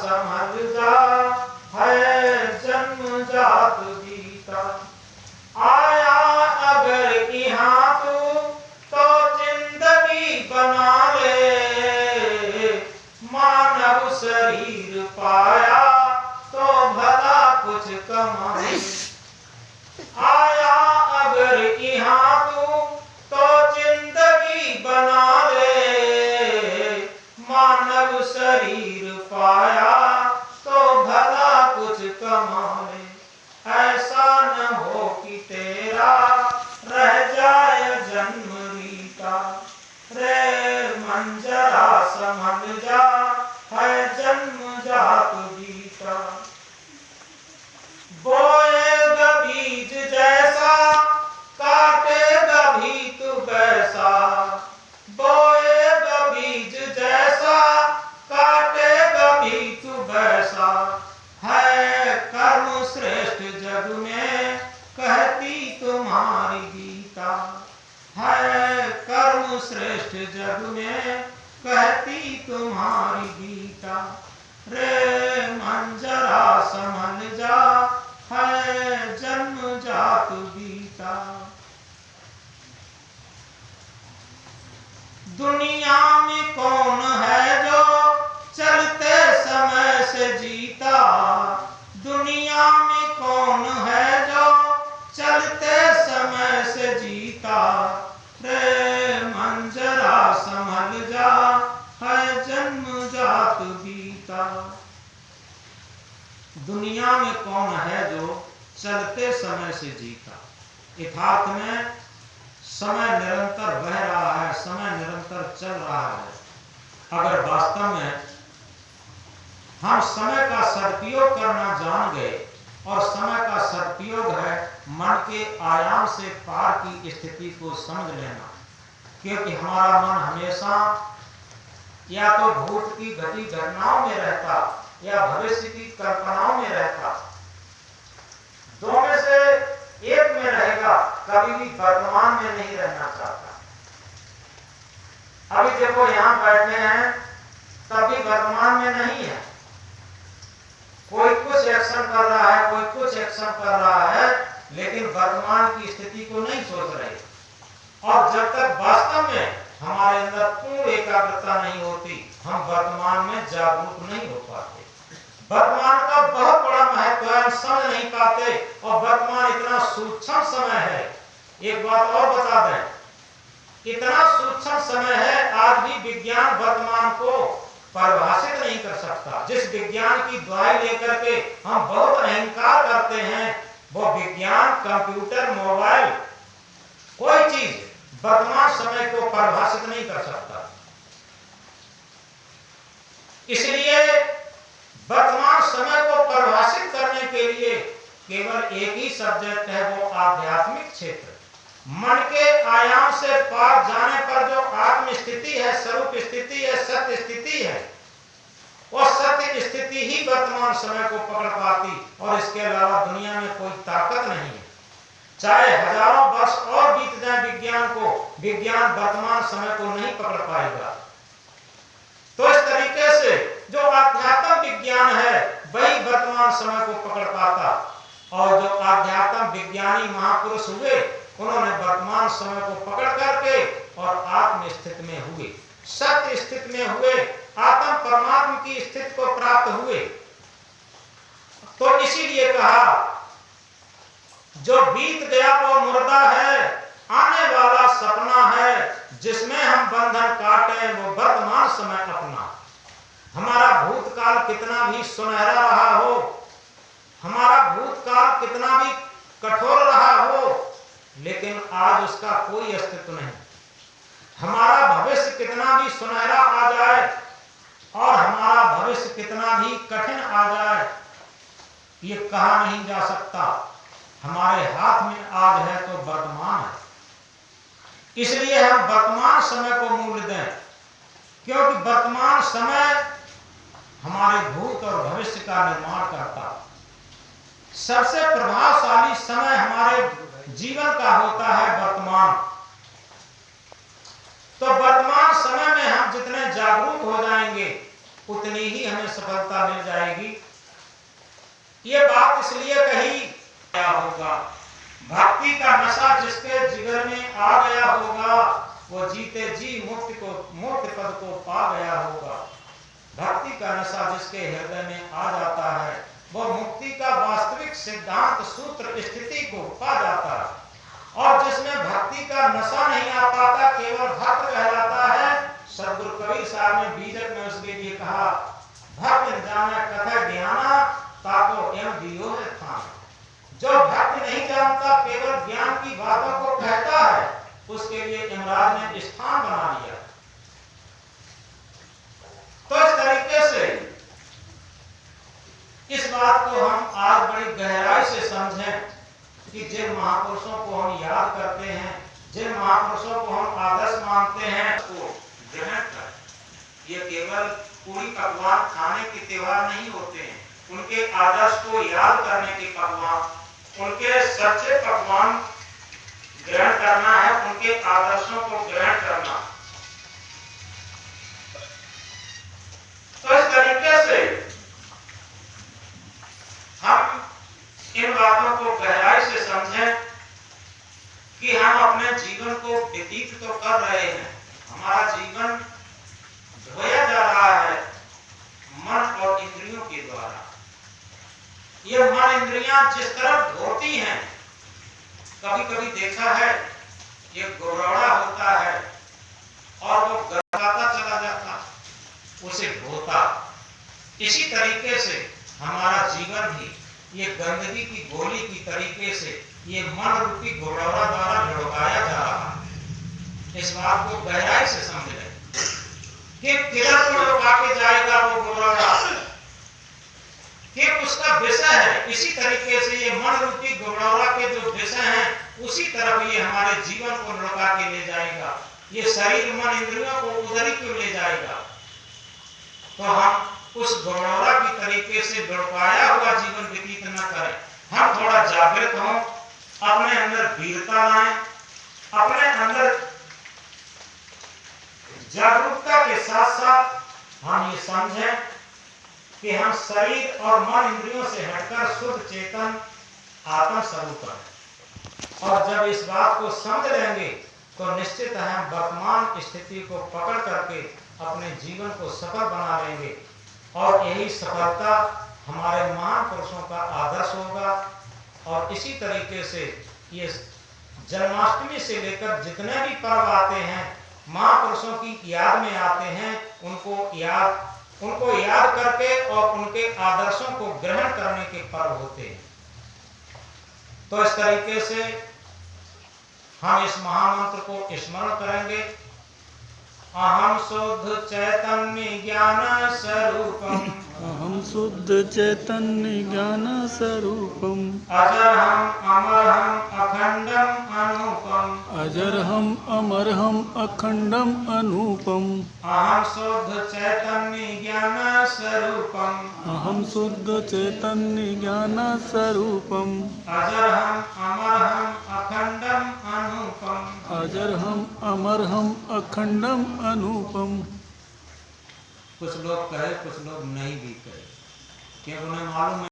समझ जा, है जन्मजात गीता। आया अगर यहाँ तो जिंदगी बना ले, मानव शरीर पाया तो भला कुछ कमा ले। आया अगर यहाँ तो जिंदगी बना ले, मानव शरीर पाया तो भला कुछ कमा ले। ऐसा न हो कि तेरा रह जाए जन्म रीता, रे मन जरा समझ जा, है जन्मजात गीता। बोएगा बीज जैसा, काटेगा भी तू वैसा। बोएगा बीज जैसा, काटेगा भी तू वैसा। है कर्म श्रेष्ठ जग में, कहती तुम्हारी गीता। है कर्म श्रेष्ठ जग में, कहती तुम्हारी गीता। रे मन जरा समझ जा, है जन्मजात गीता। दुनिया में कौन है जो चलते समय से जीता। दुनिया में कौन है जो चलते समय से जीता। रे मन जरा समझ जा, है जन्मजात गीता। दुनिया में कौन है जो चलते समय से जीता। यथार्थ में समय निरंतर बह रहा है, समय निरंतर चल रहा है। अगर वास्तव में हम समय का सदुपयोग करना जान गए, और समय का सदुपयोग है मन के आयाम से पार की स्थिति को समझ लेना। क्योंकि हमारा मन हमेशा या तो भूत की घटी घटनाओं में रहता या भविष्य की कल्पनाओं में रहता। दो में से एक में रहेगा, कभी भी वर्तमान में नहीं रहना चाहता। अभी देखो यहां बैठे हैं, तभी वर्तमान में नहीं है। कोई कुछ एक्शन कर रहा है, कोई कुछ एक्शन कर रहा है, लेकिन वर्तमान की स्थिति को नहीं सोच रहे। और जब तक वास्तव में हमारे अंदर पूर्ण एकाग्रता नहीं होती, हम वर्तमान में जागरूक नहीं हो पाते। वर्तमान का बहुत बड़ा महत्व है, हम समझ नहीं पाते। और वर्तमान इतना सूक्ष्म समय है। एक बात और बता दें, इतना सूक्ष्म समय है, आज भी विज्ञान वर्तमान को परिभाषित नहीं कर सकता। जिस विज्ञान की दुहाई लेकर के हम बहुत अहंकार करते हैं, वो विज्ञान, कंप्यूटर, मोबाइल, कोई चीज वर्तमान समय को परिभाषित नहीं कर सकता। इसलिए वर्तमान समय को परिभाषित करने के लिए केवल एक ही सब्जेक्ट है, वो आध्यात्मिक क्षेत्र। मन के आयाम से पार जाने पर जो आत्म स्थिति है, स्वरूप स्थिति है, सत्य स्थिति है, वो सत्य स्थिति ही वर्तमान समय को पकड़ पाती। और इसके अलावा दुनिया में कोई ताकत नहीं है। चाहे हजारों वर्ष और बीत जाए विज्ञान को, विज्ञान वर्तमान समय को नहीं पकड़ पाएगा। तो इस तरीके से जो आध्यात्म विज्ञान है, वही वर्तमान समय को पकड़ पाता। और जो आध्यात्म विज्ञानी महापुरुष हुए, उन्होंने वर्तमान समय को पकड़ करके और आत्म स्थिति में हुए, सत्य स्थिति में हुए, आत्म परमात्मा की स्थिति को प्राप्त हुए। तो इसीलिए कहा, जो बीत गया वो मुर्दा है, आने वाला सपना है, जिसमें हम बंधन काटे वो वर्तमान समय अपना। हमारा भूतकाल कितना भी सुनहरा रहा हो, हमारा भूतकाल कितना भी कठोर रहा हो, लेकिन आज उसका कोई अस्तित्व नहीं। हमारा भविष्य कितना भी सुनहरा आ जाए और हमारा भविष्य कितना भी कठिन आ जाए, ये कहा नहीं जा सकता। हमारे हाथ में आज है तो वर्तमान है। इसलिए हम वर्तमान समय को मूल्य दें, क्योंकि वर्तमान समय हमारे भूत और भविष्य का निर्माण करता। सबसे प्रभावशाली समय हमारे जीवन का होता है वर्तमान। तो वर्तमान समय में हम जितने जागरूक हो जाएंगे, उतनी ही हमें सफलता मिल जाएगी। ये बात इसलिए कही क्या होगा, भक्ति का नशा जिसके जिगर में आ गया होगा वो जीते जी मुक्ति पद को पा गया होगा। भक्ति का नशा जिसके हृदय में आ जाता है वो मुक्ति का वास्तविक सिद्धांत सूत्र स्थिति को पा जाता है। और जिसमें भक्ति का नशा नहीं आ पाता केवल भक्त कहलाता है। सदगुरु कबीर साहब ने बीजक में उसके लिए कहा, भक्त जाने कथा ज्ञाना ताको एवं दियो है थान। जो भक्त नहीं जानता केवल ज्ञान की बातों को कहता है उसके लिए यमराज ने स्थान बना लिया। तो इस तरीके से इस बात को हम आज बड़ी गहराई से समझें कि जिन महापुरुषों को हम याद करते हैं, जिन महापुरुषों को हम आदर्श मानते हैं, वो ग्रहण कर। ये केवल पूरी पकवान खाने के त्योहार नहीं होते हैं, उनके आदर्श को याद करने के पकवान, उनके सच्चे पकवान ग्रहण करना है, उनके आदर्शों को ग्रहण करना। तो इस तरीके से हम इन बातों को गहराई से समझें कि हम अपने जीवन को व्यतीत तो कर रहे हैं, हमारा जीवन ढोया जा रहा है मन और इंद्रियों के द्वारा। ये मन इंद्रियां जिस तरफ ढोती हैं, कभी कभी देखा है ये गोरौड़ा होता है और वो गरगाता चला जाता, उसे ढोता। इसी तरीके से हमारा जीवन भी ये गंदगी की गोली की तरीके से ये मन रूपी गोरौड़ा द्वारा लुढ़काया जा रहा है। इस बात को गहराई से समझ लें कि किधर को लुढ़का के जाएगा वो गोरौड़ा, कि उसका विषय है। इसी तरीके से ये मन रूपी गोरौड़ा के जो विषय हैं उसी तरफ ये हमारे जीवन को लुढ़का के ले जाएगा। ये शरीर मन इंद्रियों को उधर ही क्यों ले जाएगा। तो हम उस गोरौड़ा की तरीके से लुढ़काया हुआ जीवन व्यतीत न करें, हम थोड़ा जागृत हों, अपने अंदर वीरता लाएं, अपने अंदर जागरूकता के साथ साथ हम ये समझें कि हम शरीर और मन इंद्रियों से हटकर शुद्ध चेतन आत्म स्वरूप हैं। और जब इस बात को समझ लेंगे तो निश्चित है हम वर्तमान स्थिति को पकड़ करके अपने जीवन को सफल बना लेंगे। और यही सफलता हमारे महान पुरुषों का आदर्श होगा। और इसी तरीके से ये जन्माष्टमी से लेकर जितने भी पर्व आते हैं महापुरुषों की याद में आते हैं, उनको याद करके और उनके आदर्शों को ग्रहण करने के पर्व होते हैं। तो इस तरीके से हम इस महामंत्र को स्मरण करेंगे। अहम शुद्ध चैतन्य ज्ञान स्वरूपम, अहम शुद्ध चैतन्य ज्ञान स्वरूपम, अजरहम अमरहम अखंडम अनूपम, अजरहम अमरहम अखंडम अनूपम, अहम शुद्ध चैतन्य ज्ञान स्वरूपम, अहम शुद्ध चैतन्य ज्ञान स्वरूपम, अजरहम अमरहम अखंडम अनूपम, अजरहम अमरहम अखंडम अनूपम। कुछ लोग कहे कुछ लोग नहीं भी कहे, क्योंकि उन्हें मालूम है